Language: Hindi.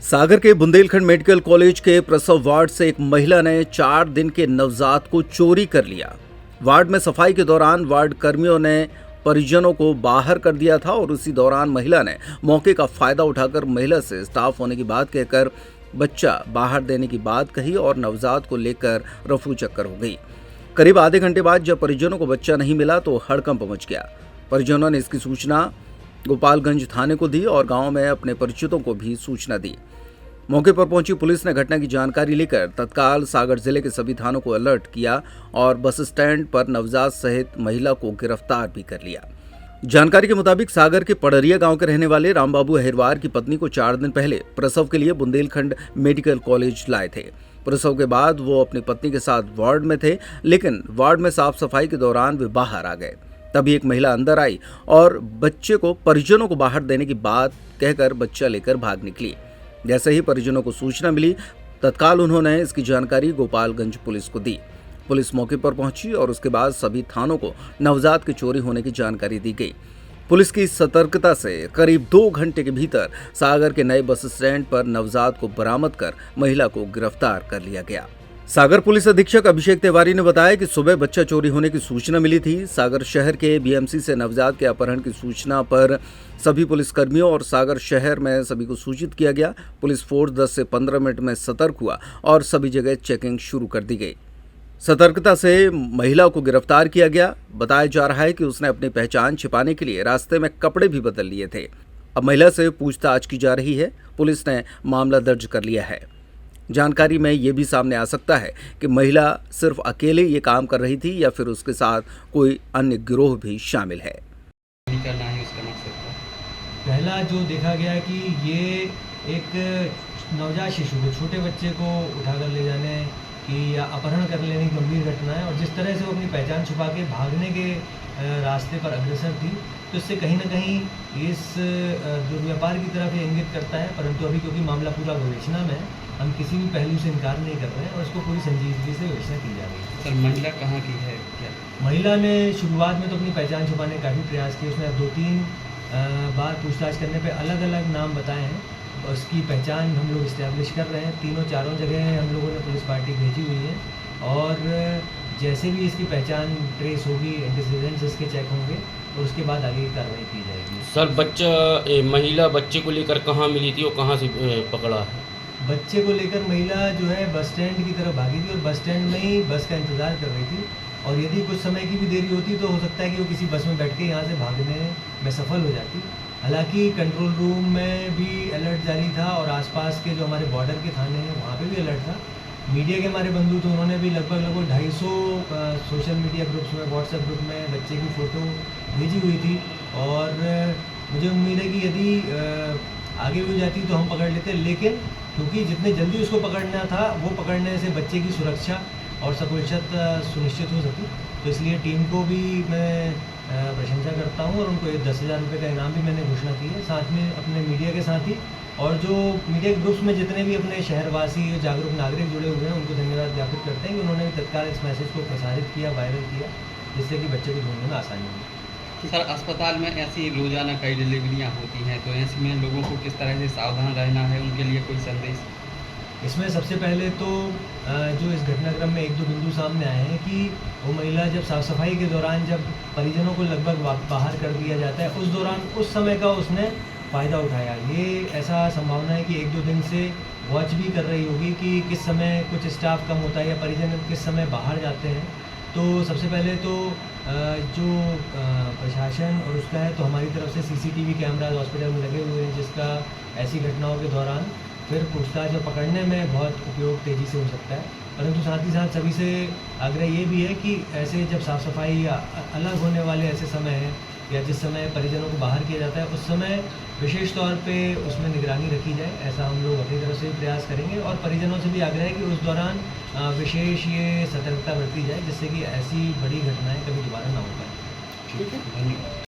सागर के बुंदेलखंड मेडिकल कॉलेज के प्रसव वार्ड से एक महिला ने 4 दिन के नवजात को चोरी कर लिया। वार्ड में सफाई के दौरान वार्ड कर्मियों ने परिजनों को बाहर कर दिया था और उसी दौरान महिला ने मौके का फायदा उठाकर महिला से स्टाफ होने की बात कहकर बच्चा बाहर देने की बात कही और नवजात को लेकर रफू चक्कर हो गई। करीब आधे घंटे बाद जब परिजनों को बच्चा नहीं मिला तो हड़कंप मच गया। परिजनों ने इसकी सूचना गोपालगंज थाने को दी और गांव में अपने परिचितों को भी सूचना दी। मौके पर पहुंची पुलिस ने घटना की जानकारी लेकर तत्काल सागर जिले के सभी थानों को अलर्ट किया और बस स्टैंड पर नवजात सहित महिला को गिरफ्तार भी कर लिया। जानकारी के मुताबिक सागर के पड़रिया गांव के रहने वाले रामबाबू अहिरवार की पत्नी को 4 दिन पहले प्रसव के लिए बुंदेलखंड मेडिकल कॉलेज लाए थे। प्रसव के बाद वो अपनी पत्नी के साथ वार्ड में थे, लेकिन वार्ड में साफ सफाई के दौरान वे बाहर आ गए। तभी एक महिला अंदर आई और बच्चे को परिजनों को बाहर देने की बात कहकर बच्चा लेकर भाग निकली। जैसे ही परिजनों को सूचना मिली, तत्काल उन्होंने इसकी जानकारी गोपालगंज पुलिस को दी। पुलिस मौके पर पहुंची और उसके बाद सभी थानों को नवजात के चोरी होने की जानकारी दी गई। पुलिस की सतर्कता से करीब 2 घंटे के भीतर सागर के नए बस स्टैंड पर नवजात को बरामद कर महिला को गिरफ्तार कर लिया गया। सागर पुलिस अधीक्षक अभिषेक तिवारी ने बताया कि सुबह बच्चा चोरी होने की सूचना मिली थी। सागर शहर के बीएमसी से नवजात के अपहरण की सूचना पर सभी पुलिसकर्मियों और सागर शहर में सभी को सूचित किया गया। पुलिस फोर्स 10 से 15 मिनट में सतर्क हुआ और सभी जगह चेकिंग शुरू कर दी गई। सतर्कता से महिला को गिरफ्तार किया गया। बताया जा रहा है कि उसने अपनी पहचान छिपाने के लिए रास्ते में कपड़े भी बदल लिए थे। अब महिला से पूछताछ की जा रही है। पुलिस ने मामला दर्ज कर लिया है। जानकारी में ये भी सामने आ सकता है कि महिला सिर्फ अकेले ये काम कर रही थी या फिर उसके साथ कोई अन्य गिरोह भी शामिल है। करना है उसका मकसद था। पहला जो देखा गया कि ये एक नवजात शिशु को, छोटे बच्चे को उठाकर ले जाने की या अपहरण कर लेने की गंभीर घटना है और जिस तरह से वो अपनी पहचान छुपा के भागने के रास्ते पर अग्रसर थी, तो इससे कहीं ना कहीं इस दुर्व्यापार की तरफ ये इंगित करता है। परंतु अभी क्योंकि मामला पूरा विवेचना में है, हम किसी भी पहलू से इनकार नहीं कर रहे हैं और इसको पूरी संजीदगी से विवेचना की जा रही है। सर, महिला कहाँ की है क्या? महिला ने शुरुआत में तो अपनी पहचान छुपाने का काफ़ी प्रयास किया। उसने 2-3 बार पूछताछ करने पे अलग अलग नाम बताए हैं। उसकी पहचान हम लोग इस्टेब्लिश कर रहे हैं। 3-4 जगह हम लोगों ने पुलिस पार्टी भेजी हुई है और जैसे भी इसकी पहचान ट्रेस होगी, एंटीसीडेंट्स इसके चेक होंगे और उसके बाद आगे की कार्रवाई की जाएगी। सर, महिला बच्चे को लेकर कहाँ मिली थी और कहाँ से पकड़ा है? बच्चे को लेकर महिला जो है बस स्टैंड की तरफ भागी थी और बस स्टैंड में ही बस का इंतज़ार कर रही थी और यदि कुछ समय की भी देरी होती तो हो सकता है कि वो किसी बस में बैठ के यहाँ से भागने में सफल हो जाती। हालांकि कंट्रोल रूम में भी अलर्ट जारी था और आसपास के जो हमारे बॉर्डर के थाने हैं वहाँ पे भी अलर्ट था। मीडिया के हमारे बंधु तो उन्होंने भी लगभग 250 सोशल मीडिया ग्रुप्स में, व्हाट्सएप ग्रुप में बच्चे की फ़ोटो भेजी हुई थी और मुझे उम्मीद है कि यदि आगे भी हो जाती तो हम पकड़ लेते, लेकिन क्योंकि जितने जल्दी उसको पकड़ना था वो पकड़ने से बच्चे की सुरक्षा और सकुशलता सुनिश्चित हो सकी, तो इसलिए टीम को भी मैं प्रशंसा करता हूं और उनको 10,000 रुपये का इनाम भी मैंने घोषणा की है। साथ में अपने मीडिया के साथ ही और जो मीडिया ग्रुप्स में जितने भी अपने शहरवासी जागरूक नागरिक जुड़े हुए हैं उनको धन्यवाद ज्ञापित करते हैं कि उन्होंने भी तत्काल इस मैसेज को प्रसारित किया, वायरल किया, जिससे कि बच्चे को ढूंढने में आसानी हुई। सर, अस्पताल में ऐसी रोजाना कई डिलीवरियां होती हैं, तो ऐसे में लोगों को किस तरह से सावधान रहना है, उनके लिए कोई संदेश? इसमें सबसे पहले तो जो इस घटनाक्रम में 1-2 बिंदु सामने आए हैं कि वो महिला जब साफ़ सफाई के दौरान जब परिजनों को लगभग बाहर कर दिया जाता है, उस दौरान उस समय का उसने फ़ायदा उठाया। ये ऐसा संभावना है कि 1-2 दिन से वॉच भी कर रही होगी कि किस समय कुछ स्टाफ कम होता है या परिजन किस समय बाहर जाते हैं। तो सबसे पहले तो जो प्रशासन और उसका है तो हमारी तरफ से CCTV कैमराज हॉस्पिटल में लगे हुए हैं, जिसका ऐसी घटनाओं के दौरान फिर पूछताछ और पकड़ने में बहुत उपयोग तेज़ी से हो सकता है। परंतु साथ ही साथ सभी से आग्रह ये भी है कि ऐसे जब साफ़ सफाई या अलग होने वाले ऐसे समय हैं या जिस समय परिजनों को बाहर किया जाता है, उस समय विशेष तौर पे उसमें निगरानी रखी जाए। ऐसा हम लोग अपनी तरफ से भी प्रयास करेंगे और परिजनों से भी आग्रह है कि उस दौरान विशेष ये सतर्कता बरती जाए, जिससे कि ऐसी बड़ी घटनाएं कभी दोबारा ना हो पाए। ठीक है, धन्यवाद।